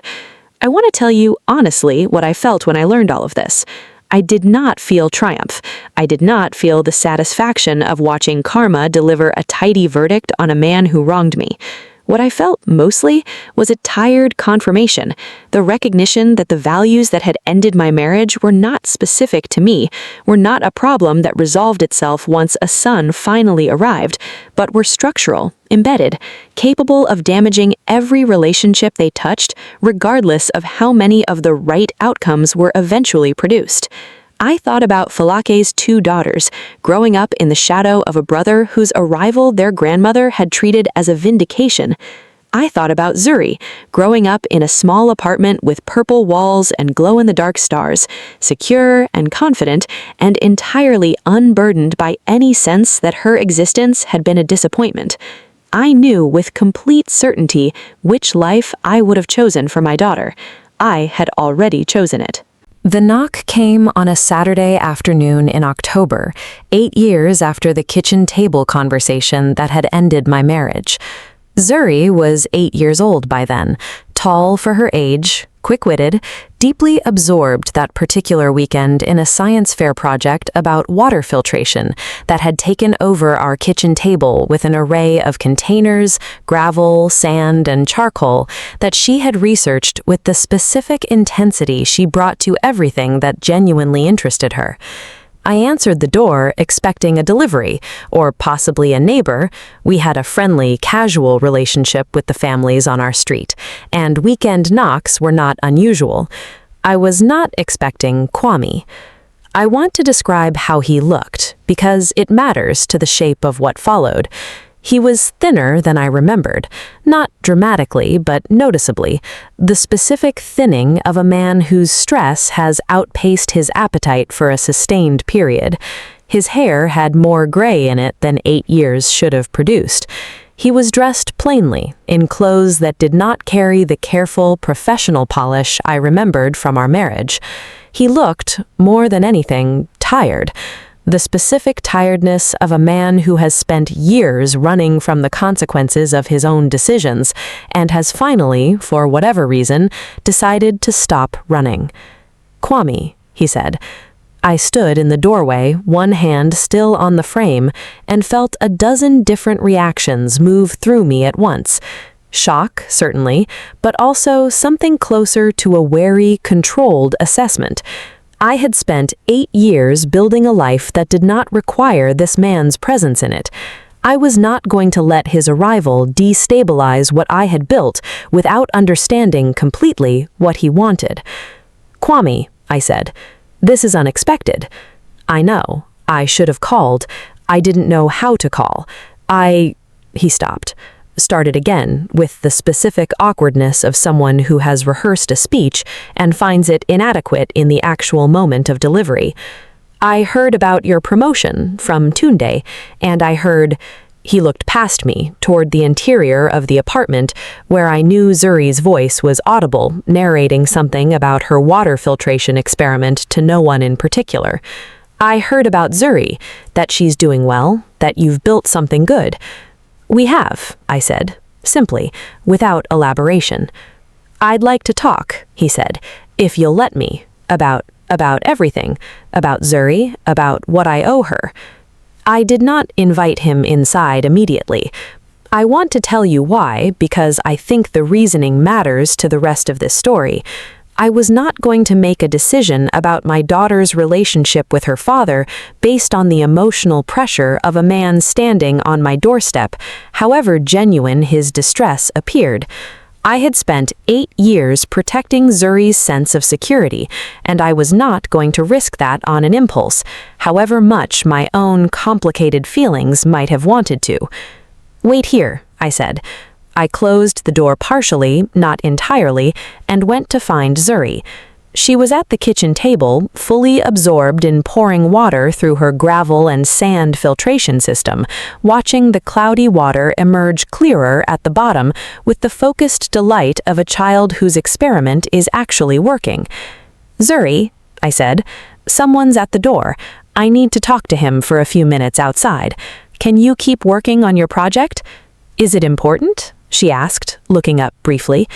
[SPEAKER 2] I want to tell you honestly what I felt when I learned all of this. I did not feel triumph. I did not feel the satisfaction of watching karma deliver a tidy verdict on a man who wronged me. What I felt mostly was a tired confirmation, the recognition that the values that had ended my marriage were not specific to me, were not a problem that resolved itself once a son finally arrived, but were structural, embedded, capable of damaging every relationship they touched, regardless of how many of the right outcomes were eventually produced. I thought about Falake's two daughters, growing up in the shadow of a brother whose arrival their grandmother had treated as a vindication. I thought about Zuri, growing up in a small apartment with purple walls and glow-in-the-dark stars, secure and confident, and entirely unburdened by any sense that her existence had been a disappointment. I knew with complete certainty which life I would have chosen for my daughter. I had already chosen it.
[SPEAKER 1] The knock came on a Saturday afternoon in October, 8 years after the kitchen table conversation that had ended my marriage. Zuri was 8 years old by then, tall for her age, quick-witted, deeply absorbed that particular weekend in a science fair project about water filtration that had taken over our kitchen table with an array of containers, gravel, sand, and charcoal that she had researched with the specific intensity she brought to everything that genuinely interested her. I answered the door expecting a delivery, or possibly a neighbor. We had a friendly, casual relationship with the families on our street, and weekend knocks were not unusual. I was not expecting Kwame. I want to describe how he looked, because it matters to the shape of what followed. He was thinner than I remembered, not dramatically, but noticeably, the specific thinning of a man whose stress has outpaced his appetite for a sustained period. His hair had more gray in it than 8 years should have produced. He was dressed plainly, in clothes that did not carry the careful, professional polish I remembered from our marriage. He looked, more than anything, tired. The specific tiredness of a man who has spent years running from the consequences of his own decisions and has finally, for whatever reason, decided to stop running. "Kwame," he said. I stood in the doorway, one hand still on the frame, and felt a dozen different reactions move through me at once. Shock, certainly, but also something closer to a wary, controlled assessment. I had spent 8 years building a life that did not require this man's presence in it. I was not going to let his arrival destabilize what I had built without understanding completely what he wanted. "Kwame," I said, "this is unexpected." "I know. I should have called. I didn't know how to call. He stopped. Started again, with the specific awkwardness of someone who has rehearsed a speech and finds it inadequate in the actual moment of delivery. "I heard about your promotion from Tunde, and I heard—" He looked past me, toward the interior of the apartment, where I knew Zuri's voice was audible, narrating something about her water filtration experiment to no one in particular. "I heard about Zuri, that she's doing well, that you've built something good." "We have," I said, simply, without elaboration. "I'd like to talk," he said, "if you'll let me, about everything, about Zuri, about what I owe her." I did not invite him inside immediately. I want to tell you why, because I think the reasoning matters to the rest of this story. I was not going to make a decision about my daughter's relationship with her father based on the emotional pressure of a man standing on my doorstep, however genuine his distress appeared. I had spent 8 years protecting Zuri's sense of security, and I was not going to risk that on an impulse, however much my own complicated feelings might have wanted to. "Wait here," I said. I closed the door partially, not entirely, and went to find Zuri. She was at the kitchen table, fully absorbed in pouring water through her gravel and sand filtration system, watching the cloudy water emerge clearer at the bottom with the focused delight of a child whose experiment is actually working. "Zuri," I said, "someone's at the door. I need to talk to him for a few minutes outside. Can you keep working on your project?" "Is it important?" she asked, looking up briefly.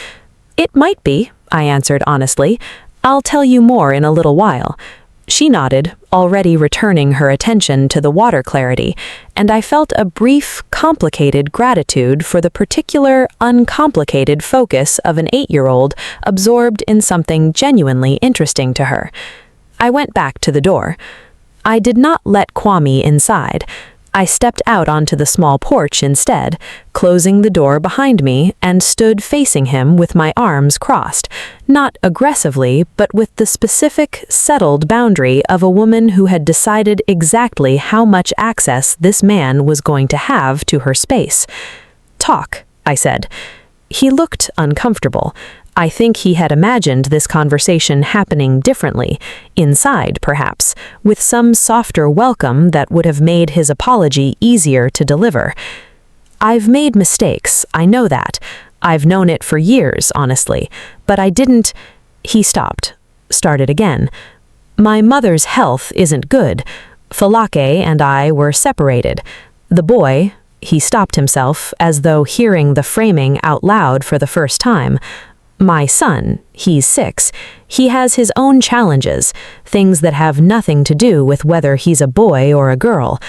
[SPEAKER 1] "It might be," I answered honestly. "I'll tell you more in a little while." She nodded, already returning her attention to the water clarity, and I felt a brief, complicated gratitude for the particular, uncomplicated focus of an 8-year-old absorbed in something genuinely interesting to her. I went back to the door. I did not let Kwame inside. I stepped out onto the small porch instead, closing the door behind me, and stood facing him with my arms crossed, not aggressively, but with the specific, settled boundary of a woman who had decided exactly how much access this man was going to have to her space. "Talk," I said. He looked uncomfortable. I think he had imagined this conversation happening differently, inside perhaps, with some softer welcome that would have made his apology easier to deliver. "I've made mistakes, I know that. I've known it for years, honestly, but I didn't—" He stopped, started again. "My mother's health isn't good. Falake and I were separated. The boy—" He stopped himself, as though hearing the framing out loud for the first time. "My son, he's 6. He has his own challenges, things that have nothing to do with whether he's a boy or a girl.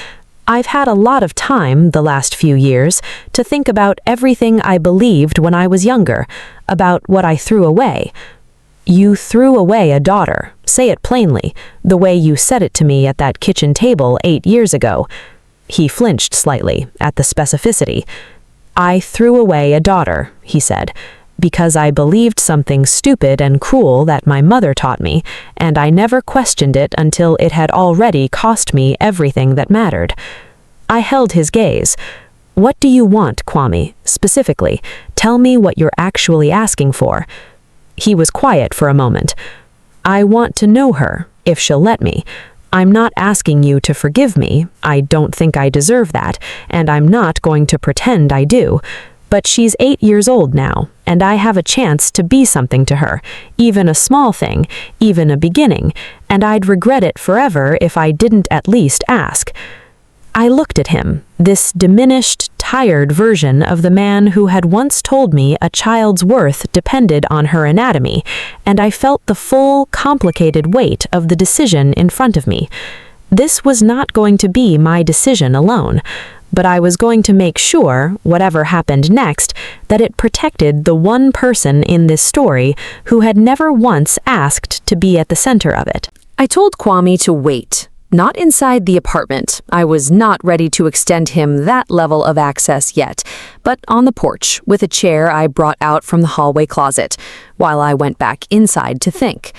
[SPEAKER 1] I've had a lot of time, the last few years, to think about everything I believed when I was younger, about what I threw away." You threw away a daughter. Say it plainly, the way you said it to me at that kitchen table 8 years ago. He flinched slightly at the specificity. I threw away a daughter, he said, because I believed something stupid and cruel that my mother taught me, and I never questioned it until it had already cost me everything that mattered. I held his gaze. What do you want, Kwame? Specifically, tell me what you're actually asking for. He was quiet for a moment. I want to know her, if she'll let me. I'm not asking you to forgive me. I don't think I deserve that, and I'm not going to pretend I do. But she's 8 years old now, and I have a chance to be something to her, even a small thing, even a beginning, and I'd regret it forever if I didn't at least ask. I looked at him, this diminished, tired version of the man who had once told me a child's worth depended on her anatomy, and I felt the full, complicated weight of the decision in front of me. This was not going to be my decision alone, but I was going to make sure, whatever happened next, that it protected the one person in this story who had never once asked to be at the center of it.
[SPEAKER 2] I told Kwame to wait. Not inside the apartment. I was not ready to extend him that level of access yet, but on the porch with a chair I brought out from the hallway closet, while I went back inside to think.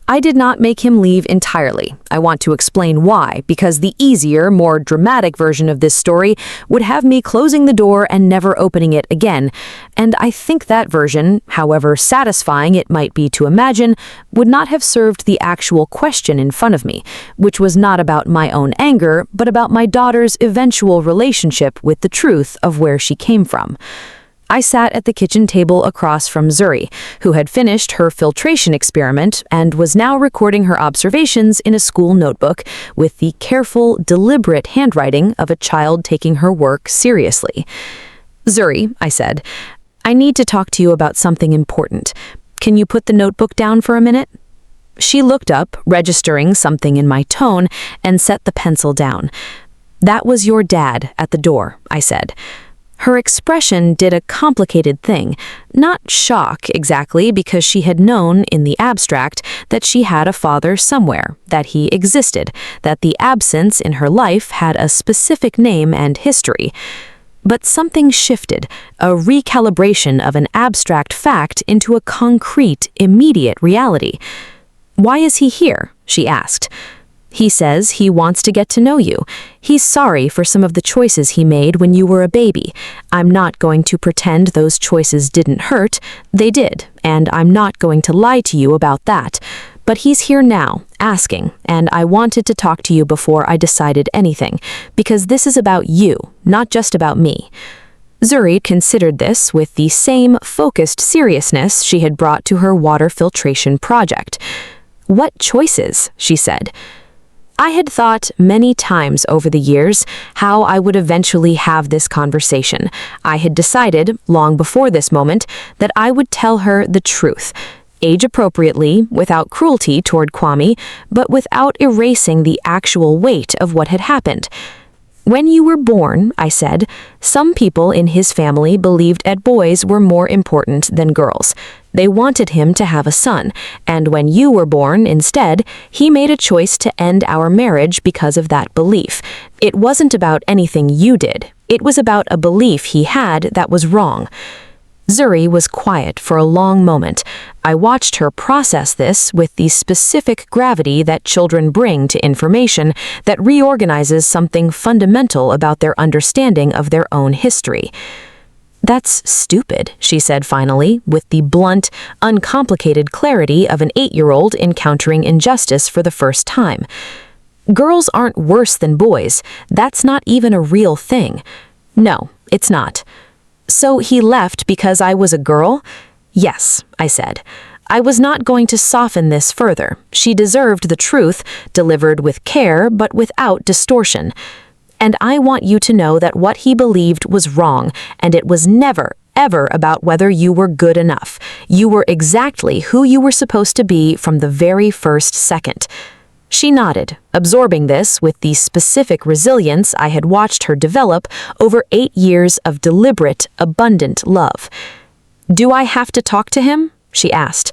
[SPEAKER 2] I did not make him leave entirely. I want to explain why, because the easier, more dramatic version of this story would have me closing the door and never opening it again, and I think that version, however satisfying it might be to imagine, would not have served the actual question in front of me, which was not about my own anger, but about my daughter's eventual relationship with the truth of where she came from. I sat at the kitchen table across from Zuri, who had finished her filtration experiment and was now recording her observations in a school notebook with the careful, deliberate handwriting of a child taking her work seriously. Zuri, I said, I need to talk to you about something important. Can you put the notebook down for a minute? She looked up, registering something in my tone, and set the pencil down. That was your dad at the door, I said. Her expression did a complicated thing, not shock exactly, because she had known in the abstract that she had a father somewhere, that he existed, that the absence in her life had a specific name and history. But something shifted, a recalibration of an abstract fact into a concrete, immediate reality. Why is he here? She asked. He says he wants to get to know you. He's sorry for some of the choices he made when you were a baby. I'm not going to pretend those choices didn't hurt. They did, and I'm not going to lie to you about that. But he's here now, asking, and I wanted to talk to you before I decided anything, because this is about you, not just about me. Zuri considered this with the same focused seriousness she had brought to her water filtration project. What choices? She said. I had thought many times over the years how I would eventually have this conversation. I had decided, long before this moment, that I would tell her the truth, age-appropriately, without cruelty toward Kwame, but without erasing the actual weight of what had happened. When you were born, I said, some people in his family believed that boys were more important than girls. They wanted him to have a son, and when you were born instead, he made a choice to end our marriage because of that belief. It wasn't about anything you did. It was about a belief he had that was wrong. Zuri was quiet for a long moment. I watched her process this with the specific gravity that children bring to information that reorganizes something fundamental about their understanding of their own history. That's stupid, she said finally, with the blunt, uncomplicated clarity of an 8-year-old encountering injustice for the first time. Girls aren't worse than boys. That's not even a real thing. No, it's not. So he left because I was a girl? Yes, I said. I was not going to soften this further. She deserved the truth, delivered with care but without distortion. And I want you to know that what he believed was wrong, and it was never, ever about whether you were good enough. You were exactly who you were supposed to be from the very first second. She nodded, absorbing this with the specific resilience I had watched her develop over 8 years of deliberate, abundant love. Do I have to talk to him? She asked.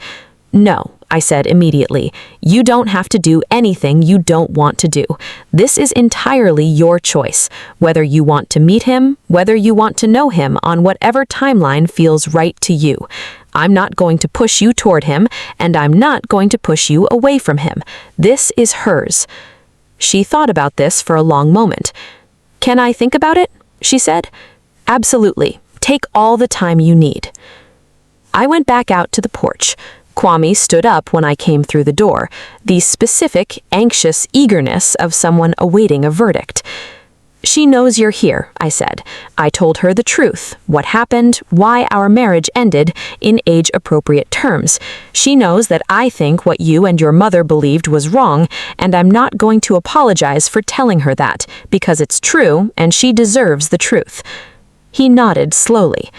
[SPEAKER 2] No, I said immediately. You don't have to do anything you don't want to do. This is entirely your choice, whether you want to meet him, whether you want to know him on whatever timeline feels right to you. I'm not going to push you toward him, and I'm not going to push you away from him. This is hers. She thought about this for a long moment. Can I think about it? She said. Absolutely. Take all the time you need. I went back out to the porch. Kwame stood up when I came through the door, the specific, anxious eagerness of someone awaiting a verdict. She knows you're here, I said. I told her the truth, what happened, why our marriage ended, in age-appropriate terms. She knows that I think what you and your mother believed was wrong, and I'm not going to apologize for telling her that, because it's true, and she deserves the truth. He nodded slowly.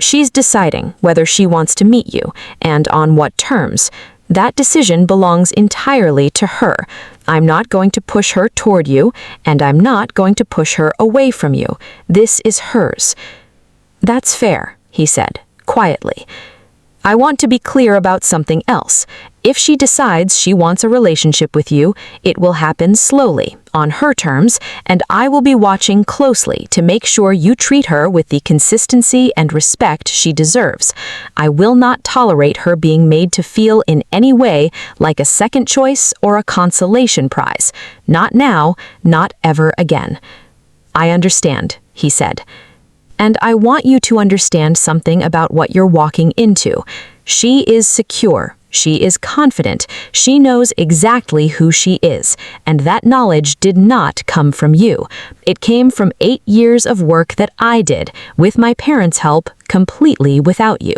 [SPEAKER 2] She's deciding whether she wants to meet you, and on what terms. That decision belongs entirely to her. I'm not going to push her toward you, and I'm not going to push her away from you. This is hers. That's fair, he said, quietly. I want to be clear about something else. If she decides she wants a relationship with you, it will happen slowly, on her terms, and I will be watching closely to make sure you treat her with the consistency and respect she deserves. I will not tolerate her being made to feel in any way like a second choice or a consolation prize. Not now, not ever again. I understand, he said. And I want you to understand something about what you're walking into. She is secure. She is confident. She knows exactly who she is. And that knowledge did not come from you. It came from 8 years of work that I did, with my parents' help, completely without you.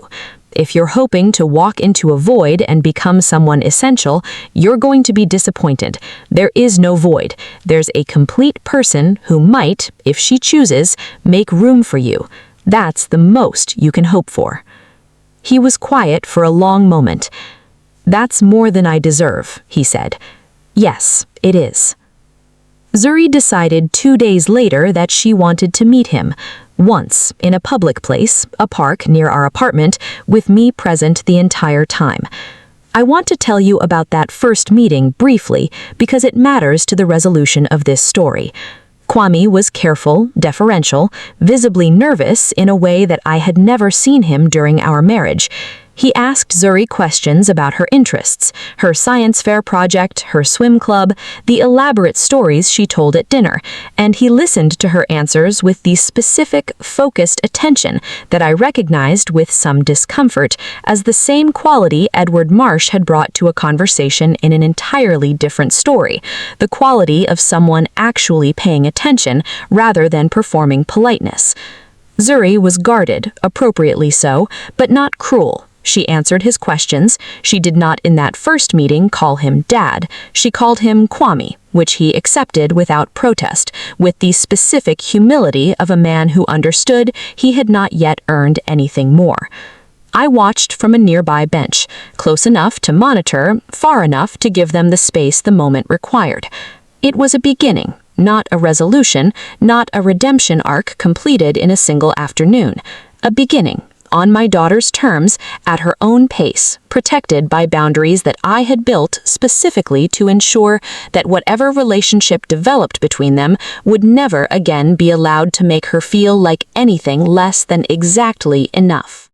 [SPEAKER 2] If you're hoping to walk into a void and become someone essential, you're going to be disappointed. There is no void. There's a complete person who might, if she chooses, make room for you. That's the most you can hope for. He was quiet for a long moment. That's more than I deserve, he said. Yes, it is. Zuri decided 2 days later that she wanted to meet him. Once, in a public place, a park near our apartment, with me present the entire time. I want to tell you about that first meeting briefly because it matters to the resolution of this story. Kwame was careful, deferential, visibly nervous in a way that I had never seen him during our marriage. He asked Zuri questions about her interests, her science fair project, her swim club, the elaborate stories she told at dinner, and he listened to her answers with the specific, focused attention that I recognized with some discomfort as the same quality Edward Marsh had brought to a conversation in an entirely different story, the quality of someone actually paying attention rather than performing politeness. Zuri was guarded, appropriately so, but not cruel. She answered his questions. She did not in that first meeting call him Dad. She called him Kwame, which he accepted without protest, with the specific humility of a man who understood he had not yet earned anything more. I watched from a nearby bench, close enough to monitor, far enough to give them the space the moment required. It was a beginning, not a resolution, not a redemption arc completed in a single afternoon. A beginning. On my daughter's terms, at her own pace, protected by boundaries that I had built specifically to ensure that whatever relationship developed between them would never again be allowed to make her feel like anything less than exactly enough.